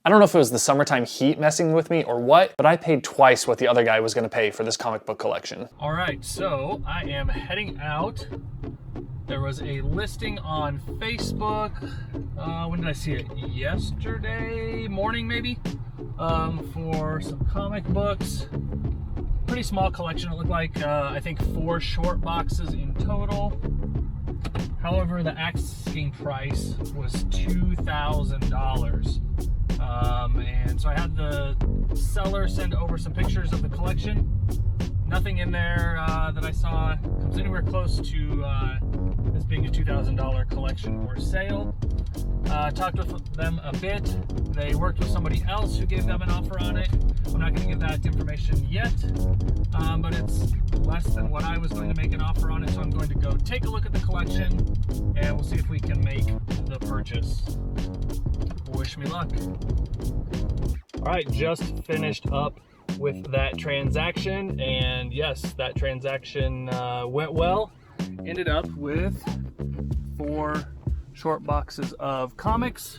I don't know if it was the summertime heat messing with me or what, but I paid twice what the other guy was gonna pay for this comic book collection. All right, so I am heading out. There was a listing on Facebook. When did I see it? Yesterday morning, maybe, for some comic books. Pretty small collection. It looked like, I think 4 short boxes in total. However, the asking price was $2,000. And so I had the seller send over some pictures of the collection. Nothing in there that I saw comes anywhere close to this being a $2,000 collection or sale. Talked with them a bit. They worked with somebody else who gave them an offer on it. I'm not going to give that information yet, but it's less than what I was going to make an offer on it, so I'm going to go take a look at the collection and we'll see if we can make the purchase. Wish me luck. All right, just finished up with that transaction, and yes, that transaction went well. Ended up with 4 short boxes of comics.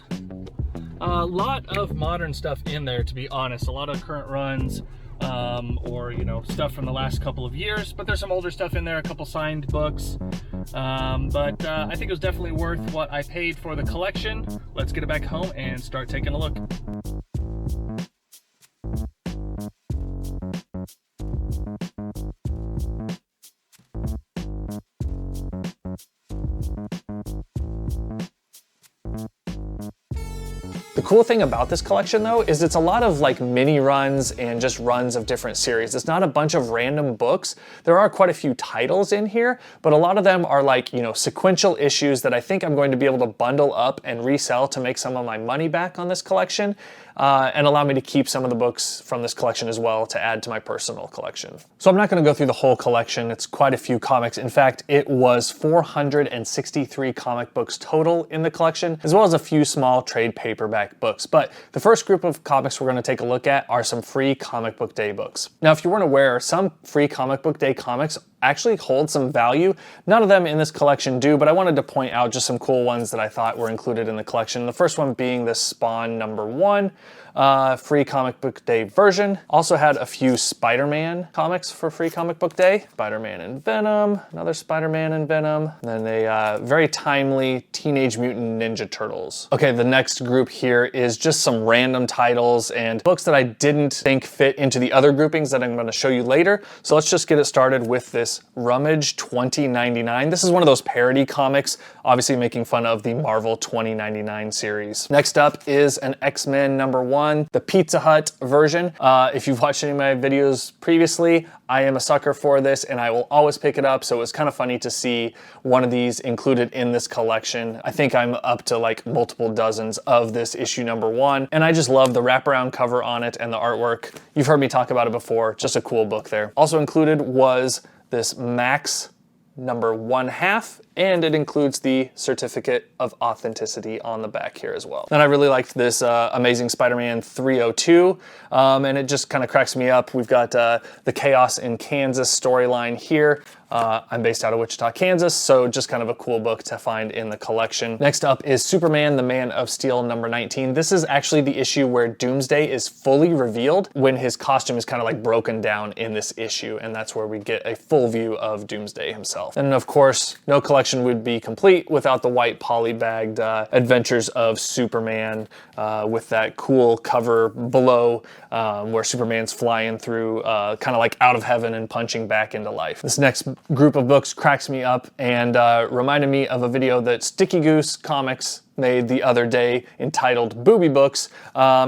A lot of modern stuff in there, to be honest. A lot of current runs, or stuff from the last couple of years, but there's some older stuff in there, a couple signed books. But I think it was definitely worth what I paid for the collection. Let's get it back home and start taking a look. The cool thing about this collection though is it's a lot of like mini runs and just runs of different series. It's not a bunch of random books. There are quite a few titles in here, but a lot of them are like, sequential issues that I think I'm going to be able to bundle up and resell to make some of my money back on this collection. And allow me to keep some of the books from this collection as well to add to my personal collection. So I'm not going to go through the whole collection. It's quite a few comics. In fact, it was 463 comic books total in the collection, as well as a few small trade paperback books. But the first group of comics we're going to take a look at are some free comic book day books. Now, if you weren't aware, some free comic book day comics actually hold some value. None of them in this collection do, but I wanted to point out just some cool ones that I thought were included in the collection. The first one being the Spawn #1 free comic book day version. Also had a few Spider-Man comics for free comic book day. Spider-Man and Venom, another Spider-Man and Venom, and then a very timely Teenage Mutant Ninja Turtles. Okay, the next group here is just some random titles and books that I didn't think fit into the other groupings that I'm going to show you later. So let's just get it started with this Rummage 2099. This is one of those parody comics, obviously making fun of the Marvel 2099 series. Next up is an X-Men #1, the Pizza Hut version. If you've watched any of my videos previously, I am a sucker for this and I will always pick it up, so it was kind of funny to see one of these included in this collection. I think I'm up to like multiple dozens of this issue #1, and I just love the wraparound cover on it and the artwork. You've heard me talk about it before, just a cool book there. Also included was this Max #1/2, and it includes the certificate of authenticity on the back here as well. And I really liked this Amazing Spider-Man 302, and it just kind of cracks me up. We've got the Chaos in Kansas storyline here. I'm based out of Wichita, Kansas, so just kind of a cool book to find in the collection. Next up is Superman, the Man of Steel #19. This is actually the issue where Doomsday is fully revealed when his costume is kind of like broken down in this issue, and that's where we get a full view of Doomsday himself. And of course, no collection would be complete without the white poly-bagged adventures of Superman with that cool cover below where Superman's flying through kind of like out of heaven and punching back into life. This next group of books cracks me up and reminded me of a video that Sticky Goose Comics made the other day entitled Booby Books,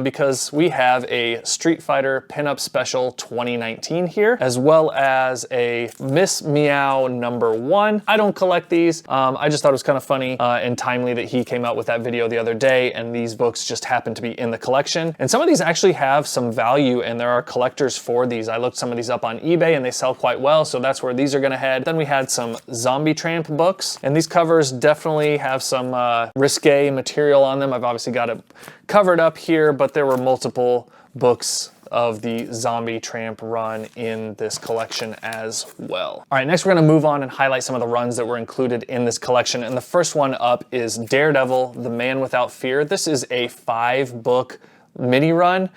because we have a Street Fighter Pinup Special 2019 here, as well as a Miss Meow #1. I don't collect these. I just thought it was kind of funny and timely that he came out with that video the other day, and these books just happen to be in the collection. And some of these actually have some value, and there are collectors for these. I looked some of these up on eBay and they sell quite well, so that's where these are gonna head. Then we had some Zombie Tramp books, and these covers definitely have some risque material on them. I've obviously got it covered up here, but there were multiple books of the Zombie Tramp run in this collection as well. All right, next we're gonna move on and highlight some of the runs that were included in this collection. And the first one up is Daredevil, the Man Without Fear. This is a 5-book mini run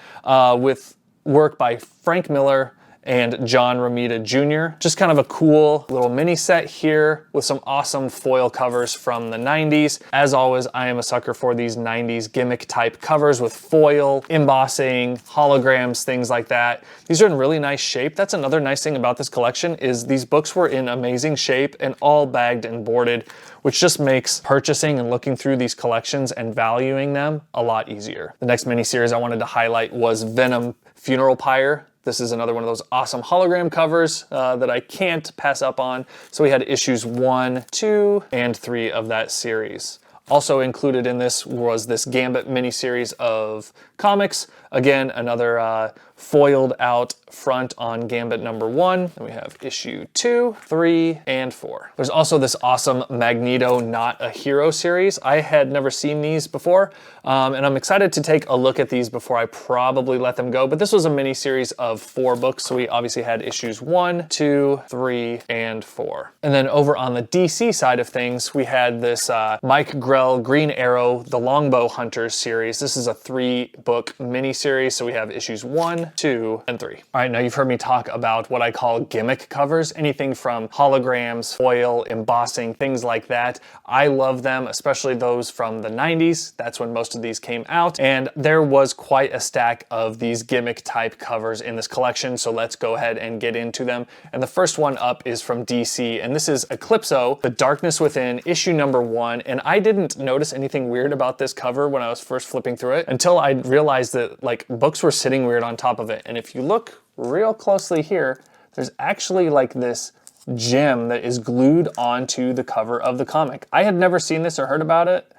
with work by Frank Miller and John Romita Jr. Just kind of a cool little mini set here with some awesome foil covers from the 90s. As always, I am a sucker for these 90s gimmick type covers with foil, embossing, holograms, things like that. These are in really nice shape. That's another nice thing about this collection is these books were in amazing shape and all bagged and boarded, which just makes purchasing and looking through these collections and valuing them a lot easier. The next mini series I wanted to highlight was Venom Funeral Pyre. This is another one of those awesome hologram covers that I can't pass up on. So we had issues 1, 2, and 3 of that series. Also included in this was this Gambit mini-series of comics. Again, another foiled out front on Gambit #1. And we have issue 2, 3, and 4. There's also this awesome Magneto Not a Hero series. I had never seen these before, and I'm excited to take a look at these before I probably let them go. But this was a mini series of 4 books, so we obviously had issues 1, 2, 3, and 4. And then over on the DC side of things, we had this Mike Grell Green Arrow The Longbow Hunters series. This is a 3-book mini series, so we have issues 1, 2, and 3. All right, now you've heard me talk about what I call gimmick covers, anything from holograms, foil, embossing, things like that. I love them, especially those from the 90s. That's when most of these came out, and there was quite a stack of these gimmick type covers in this collection, so let's go ahead and get into them. And the first one up is from DC, and this is Eclipso, The Darkness Within, issue #1, and I didn't notice anything weird about this cover when I was first flipping through it until I realized that like books were sitting weird on top of it. And if you look real closely here, there's actually like this gem that is glued onto the cover of the comic. I had never seen this or heard about it,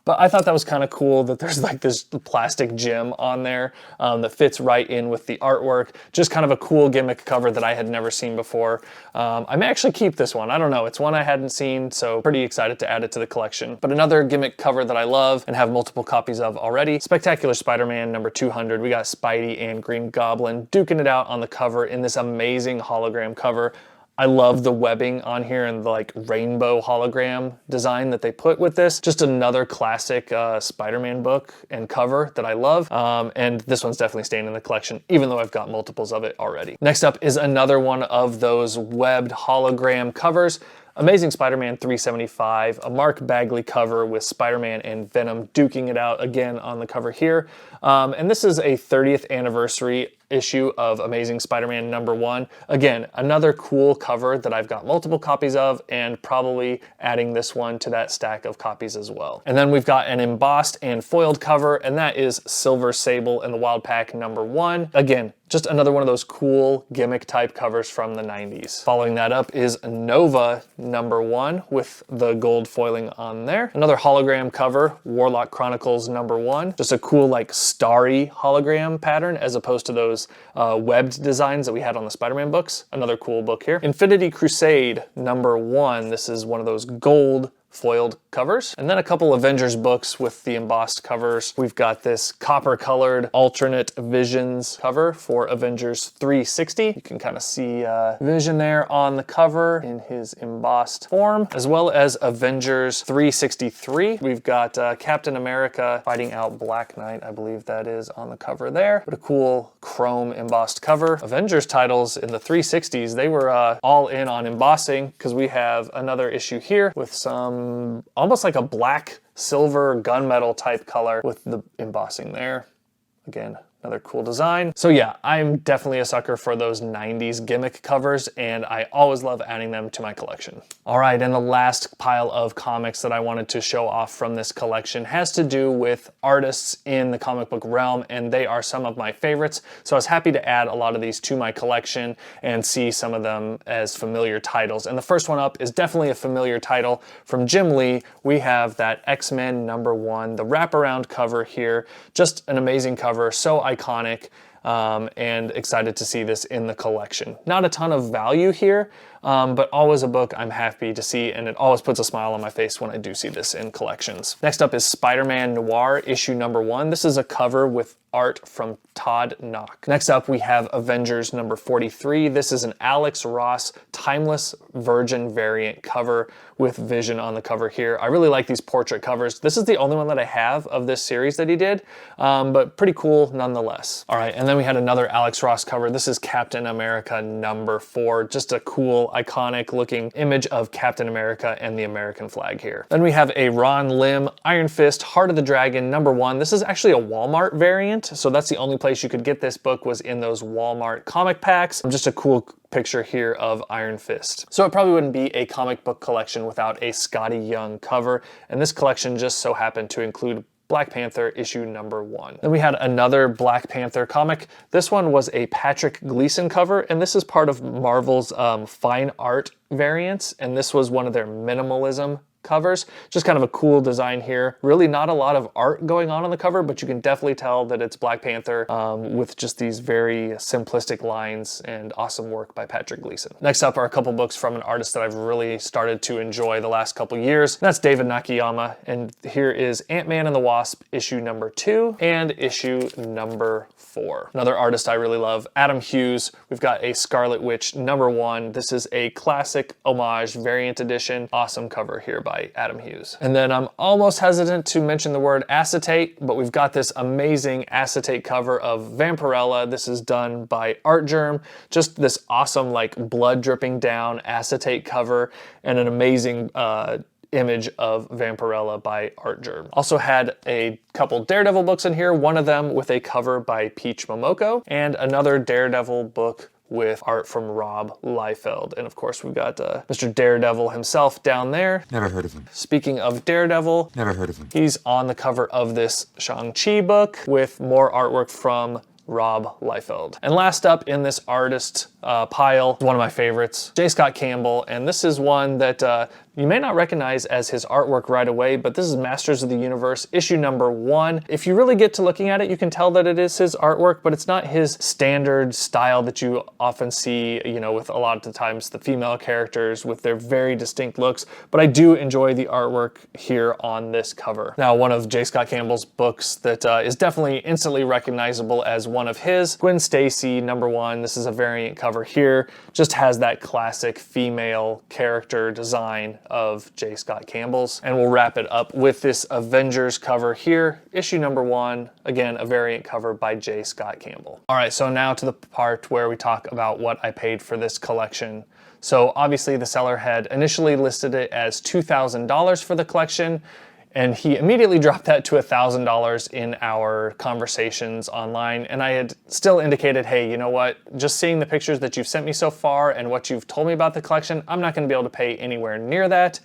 but I thought that was kind of cool that there's like this plastic gem on there that fits right in with the artwork. Just kind of a cool gimmick cover that I had never seen before. I may actually keep this one. I don't know. It's one I hadn't seen, so pretty excited to add it to the collection. But another gimmick cover that I love and have multiple copies of already, Spectacular Spider-Man #200. We got Spidey and Green Goblin duking it out on the cover in this amazing hologram cover. I love the webbing on here and the like rainbow hologram design that they put with this. Just another classic Spider-Man book and cover that I love. And this one's definitely staying in the collection, even though I've got multiples of it already. Next up is another one of those webbed hologram covers. Amazing Spider-Man 375, a Mark Bagley cover with Spider-Man and Venom duking it out again on the cover here. And this is a 30th anniversary issue of Amazing Spider-Man #1. Again, another cool cover that I've got multiple copies of and probably adding this one to that stack of copies as well. And then we've got an embossed and foiled cover, and that is Silver Sable and the Wild Pack #1. Again, just another one of those cool gimmick type covers from the 90s. Following that up is Nova #1 with the gold foiling on there. Another hologram cover, Warlock Chronicles #1. Just a cool like starry hologram pattern as opposed to those webbed designs that we had on the Spider-Man books. Another cool book here. Infinity Crusade #1. This is one of those gold foiled covers. And then a couple Avengers books with the embossed covers. We've got this copper colored alternate Visions cover for Avengers 360. You can kind of see Vision there on the cover in his embossed form, as well as Avengers 363. We've got Captain America fighting out Black Knight, I believe that is on the cover there. What a cool chrome embossed cover. Avengers titles in the 360s, they were all in on embossing because we have another issue here with some almost like a black silver gunmetal type color with the embossing there. Again, another cool design. So yeah, I'm definitely a sucker for those 90s gimmick covers, and I always love adding them to my collection. All right, and the last pile of comics that I wanted to show off from this collection has to do with artists in the comic book realm, and they are some of my favorites. So I was happy to add a lot of these to my collection and see some of them as familiar titles. And the first one up is definitely a familiar title from Jim Lee. We have that X-Men #1, the wraparound cover here. Just an amazing cover, so iconic. and excited to see this in the collection. Not a ton of value here, but always a book I'm happy to see, and it always puts a smile on my face when I do see this in collections. Next up is Spider-Man Noir, issue number 1. This is a cover with art from Todd Knock. Next up, we have Avengers number 43. This is an Alex Ross Timeless Virgin variant cover with Vision on the cover here. I really like these portrait covers. This is the only one that I have of this series that he did, but pretty cool nonetheless. All right, and then we had another Alex Ross cover. This is Captain America number 4. Just a cool, iconic looking image of Captain America and the American flag here. Then we have a Ron Lim Iron Fist Heart of the Dragon number 1. This is actually a Walmart variant, so that's the only place you could get this book, was in those Walmart comic packs. Just a cool picture here of Iron Fist. So it probably wouldn't be a comic book collection without a Scotty Young cover, and this collection just so happened to include Black Panther issue number 1. Then we had another Black Panther comic. This one was a Patrick Gleason cover, and this is part of Marvel's fine art variants, and this was one of their minimalism covers. Just kind of a cool design here. Really not a lot of art going on the cover, but you can definitely tell that it's Black Panther with just these very simplistic lines and awesome work by Patrick Gleason. Next up are a couple books from an artist that I've really started to enjoy the last couple years. That's David Nakayama, and here is Ant-Man and the Wasp issue number 2 and issue number 4. Another artist I really love, Adam Hughes. We've got a Scarlet Witch number 1. This is a classic homage variant edition. Awesome cover here by Adam Hughes. And then I'm almost hesitant to mention the word acetate, but we've got this amazing acetate cover of Vampirella. This is done by Art Germ. Just this awesome like blood dripping down acetate cover, and an amazing image of Vampirella by Art Germ. Also had a couple Daredevil books in here, one of them with a cover by Peach Momoko, and another Daredevil book with art from Rob Liefeld. And of course, we've got Mr. Daredevil himself down there. Never heard of him. Speaking of Daredevil, Never heard of him. He's on the cover of this Shang-Chi book with more artwork from Rob Liefeld. And last up in this artist pile, one of my favorites, J. Scott Campbell. And this is one that you may not recognize as his artwork right away, but this is Masters of the Universe, issue number 1. If you really get to looking at it, you can tell that it is his artwork, but it's not his standard style that you often see, you know, with a lot of the times the female characters with their very distinct looks. But I do enjoy the artwork here on this cover. Now, one of J. Scott Campbell's books that is definitely instantly recognizable as one of his, Gwen Stacy number 1. This is a variant cover here. Just has that classic female character design of J. Scott Campbell's. And we'll wrap it up with this Avengers cover here, issue number 1, again, a variant cover by J. Scott Campbell. All right, so now to the part where we talk about what I paid for this collection. So obviously the seller had initially listed it as $2,000 for the collection, and he immediately dropped that to $1,000 in our conversations online. And I had still indicated, hey, you know what? Just seeing the pictures that you've sent me so far and what you've told me about the collection, I'm not gonna be able to pay anywhere near that.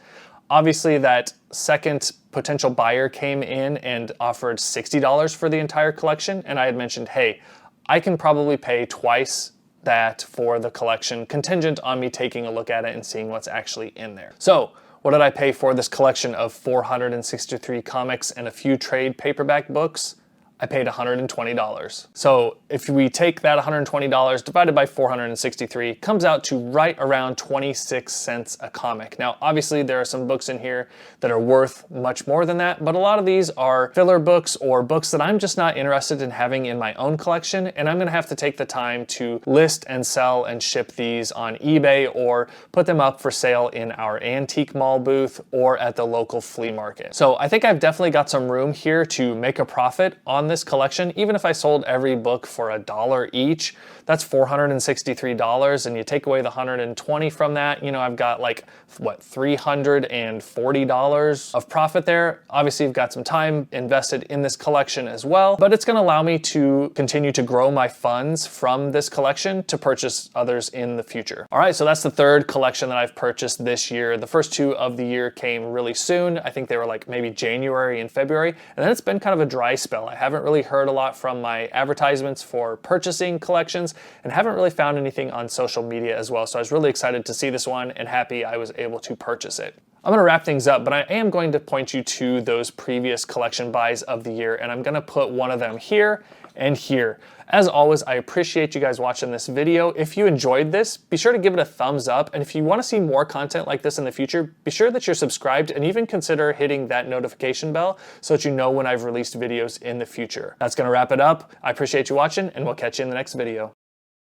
Obviously, that second potential buyer came in and offered $60 for the entire collection. And I had mentioned, hey, I can probably pay twice that for the collection, contingent on me taking a look at it and seeing what's actually in there. So, what did I pay for this collection of 463 comics and a few trade paperback books? I paid $120. So if we take that $120 divided by 463, comes out to right around 26 cents a comic. Now, obviously there are some books in here that are worth much more than that, but a lot of these are filler books or books that I'm just not interested in having in my own collection, and I'm gonna have to take the time to list and sell and ship these on eBay or put them up for sale in our antique mall booth or at the local flea market. So I think I've definitely got some room here to make a profit on this collection. Even if I sold every book for $1 each, that's $463, and you take away the $120 from that, you know, I've got like, what, $340 of profit there. Obviously, you've got some time invested in this collection as well, but it's gonna allow me to continue to grow my funds from this collection to purchase others in the future. All right, so that's the third collection that I've purchased this year. The first two of the year came really soon. I think they were like maybe January and February, and then it's been kind of a dry spell. I haven't really heard a lot from my advertisements for purchasing collections, and haven't really found anything on social media as well. So I was really excited to see this one and happy I was able to purchase it. I'm gonna wrap things up, but I am going to point you to those previous collection buys of the year, and I'm gonna put one of them here and here. As always, I appreciate you guys watching this video. If you enjoyed this, be sure to give it a thumbs up. And if you want to see more content like this in the future, be sure that you're subscribed and even consider hitting that notification bell so that you know when I've released videos in the future. That's going to wrap it up. I appreciate you watching, and we'll catch you in the next video.